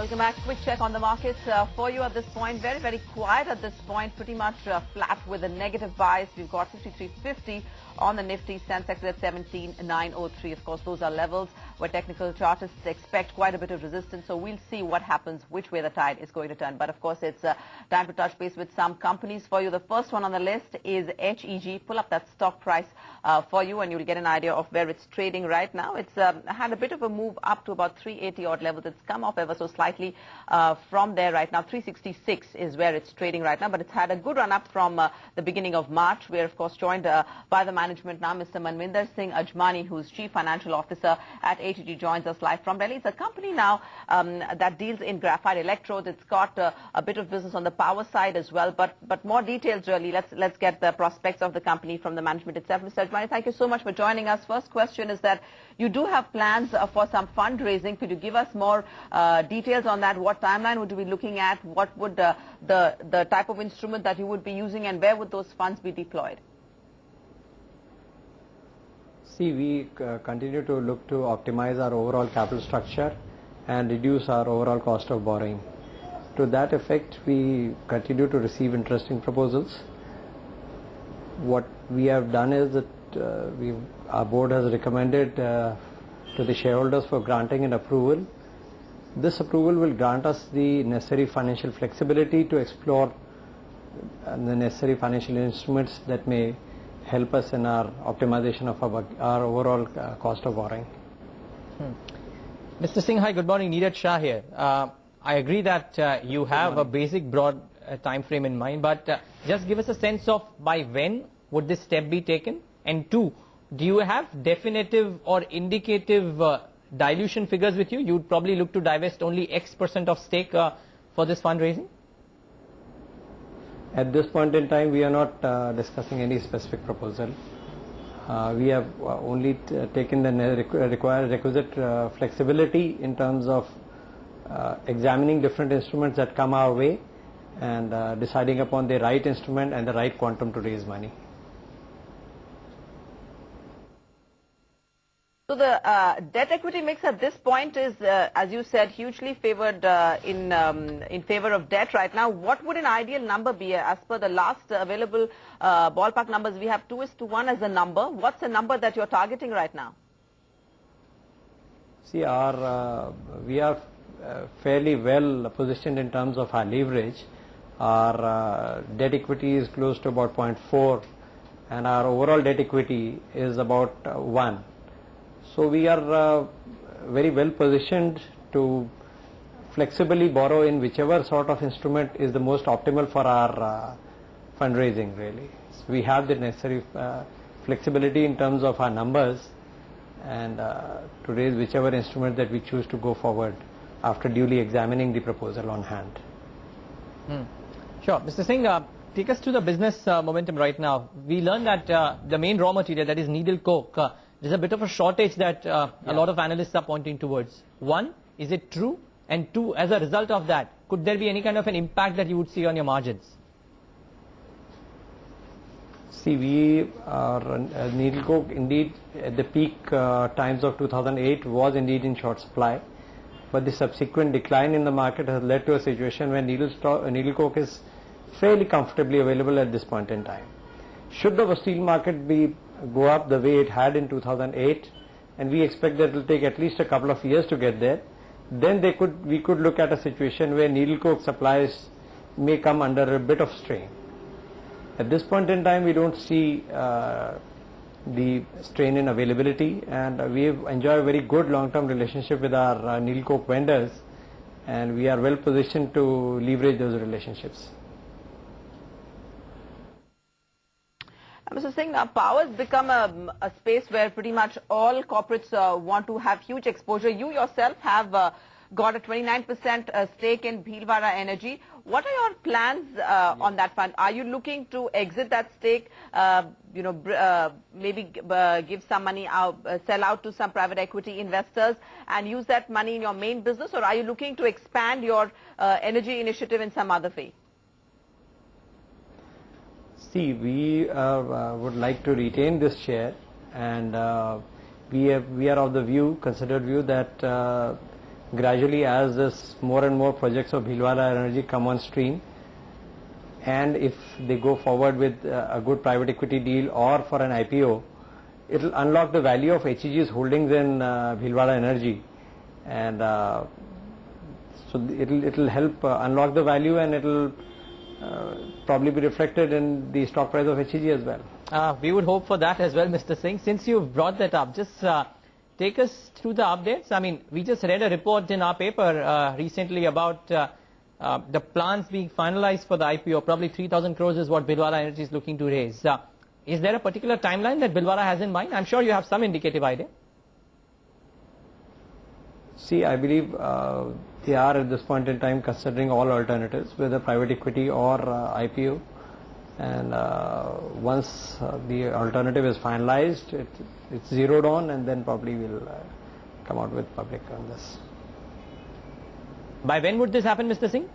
Welcome back. Quick check on the markets for you at this point. Very, very quiet at this point. Pretty much flat with a negative bias. We've got 53.50 on the Nifty. Sensex at 17,903. Of course, those are levels where technical chartists expect quite a bit of resistance. So we'll see what happens, which way the tide is going to turn. But of course, it's time to touch base with some companies for you. The first one on the list is HEG. Pull up that stock price for you, and you'll get an idea of where it's trading right now. It's had a bit of a move up to about 380 odd levels. It's come off ever so slightly from there right now. 366 is where it's trading right now, but it's had a good run up from the beginning of March. We're of course joined by the management now. Mr. Manvinder Singh Ajmani, who's Chief Financial Officer at HEG, joins us live from Delhi. It's a company now that deals in graphite electrodes. It's got a bit of business on the power side as well, but more details really. Let's get the prospects of the company from the management itself. Mr. Ajmani, thank you so much for joining us. First question is that you do have plans for some fundraising. Could you give us more details on that? What timeline would you be looking at? What would the type of instrument that you would be using, and where would those funds be deployed? See, we continue to look to optimize our overall capital structure and reduce our overall cost of borrowing. To that effect, we continue to receive interesting proposals. What we have done is that our board has recommended to the shareholders for granting an approval. This approval will grant us the necessary financial flexibility to explore the necessary financial instruments that may help us in our optimization of our overall cost of borrowing. Mr. Singh, hi, good morning. Neeraj Shah here. I agree that you have a basic broad time frame in mind, but just give us a sense of by when would this step be taken? And two, do you have definitive or indicative dilution figures with you? You'd probably look to divest only X% of stake for this fundraising? At this point in time, we are not discussing any specific proposal. We have only taken the requisite flexibility in terms of examining different instruments that come our way and deciding upon the right instrument and the right quantum to raise money. So the debt equity mix at this point is, as you said, hugely favored in favor of debt right now. What would an ideal number be? As per the last available ballpark numbers, we have 2:1 as a number. What's the number that you're targeting right now? See, we are fairly well positioned in terms of our leverage. Our debt equity is close to about 0.4, and our overall debt equity is about 1. So we are very well positioned to flexibly borrow in whichever sort of instrument is the most optimal for our fundraising, really. So we have the necessary flexibility in terms of our numbers and to raise whichever instrument that we choose to go forward after duly examining the proposal on hand. Sure. Mr. Singh, take us to the business momentum right now. We learned that the main raw material, that is needle coke, there's a bit of a shortage that a lot of analysts are pointing towards. One, is it true? And two, as a result of that, could there be any kind of an impact that you would see on your margins? See, needle coke indeed at the peak times of 2008 was indeed in short supply, but the subsequent decline in the market has led to a situation where needle coke is fairly comfortably available at this point in time. Should the steel market go up the way it had in 2008, and we expect that it will take at least a couple of years to get there, then we could look at a situation where needle coke supplies may come under a bit of strain. At this point in time, we don't see the strain in availability, and we enjoy a very good long-term relationship with our needle coke vendors, and we are well positioned to leverage those relationships. Mr. Singh, power has become a space where pretty much all corporates want to have huge exposure. You yourself have got a 29% stake in Bhilwara Energy. What are your plans on that front? Are you looking to exit that stake, maybe give some money out, sell out to some private equity investors and use that money in your main business, or are you looking to expand your energy initiative in some other way? See, we would like to retain this share, and we are of the considered view that gradually as this more and more projects of Bhilwara Energy come on stream, and if they go forward with a good private equity deal or for an IPO, it will unlock the value of HEG's holdings in Bhilwara Energy, and so it will help unlock the value, and it will probably be reflected in the stock price of HEG as well. We would hope for that as well, Mr. Singh. Since you've brought that up, just take us through the updates. I mean, we just read a report in our paper recently about the plans being finalized for the IPO. Probably 3,000 crores is what Bhilwara Energy is looking to raise. Is there a particular timeline that Bhilwara has in mind? I'm sure you have some indicative idea. See, I believe they are at this point in time considering all alternatives, whether private equity or IPO. And once the alternative is finalized, it's zeroed on, and then probably we'll come out with public on this. By when would this happen, Mr. Singh?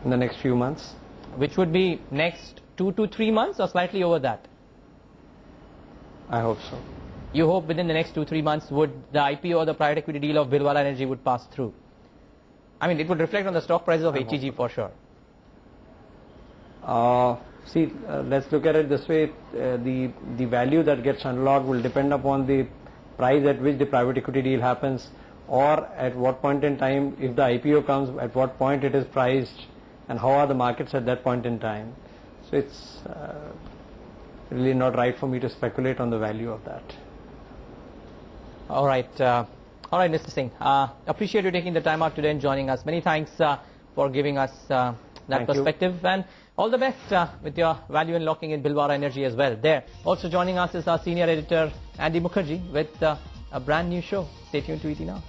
In the next few months. Which would be next 2 to 3 months or slightly over that? I hope so. You hope within the next 2-3 months would the IPO or the private equity deal of Bhilwara Energy would pass through? I mean, it would reflect on the stock prices of HEG for sure. See, let's look at it this way. The value that gets unlocked will depend upon the price at which the private equity deal happens, or at what point in time, if the IPO comes, at what point it is priced, and how are the markets at that point in time. So it's really not right for me to speculate on the value of that. All right, Mr. Singh. Appreciate you taking the time out today and joining us. Many thanks for giving us that Thank perspective, and all the best with your value unlocking in Bhilwara Energy as well. There, also joining us is our senior editor Andy Mukherjee with a brand new show. Stay tuned to ET Now.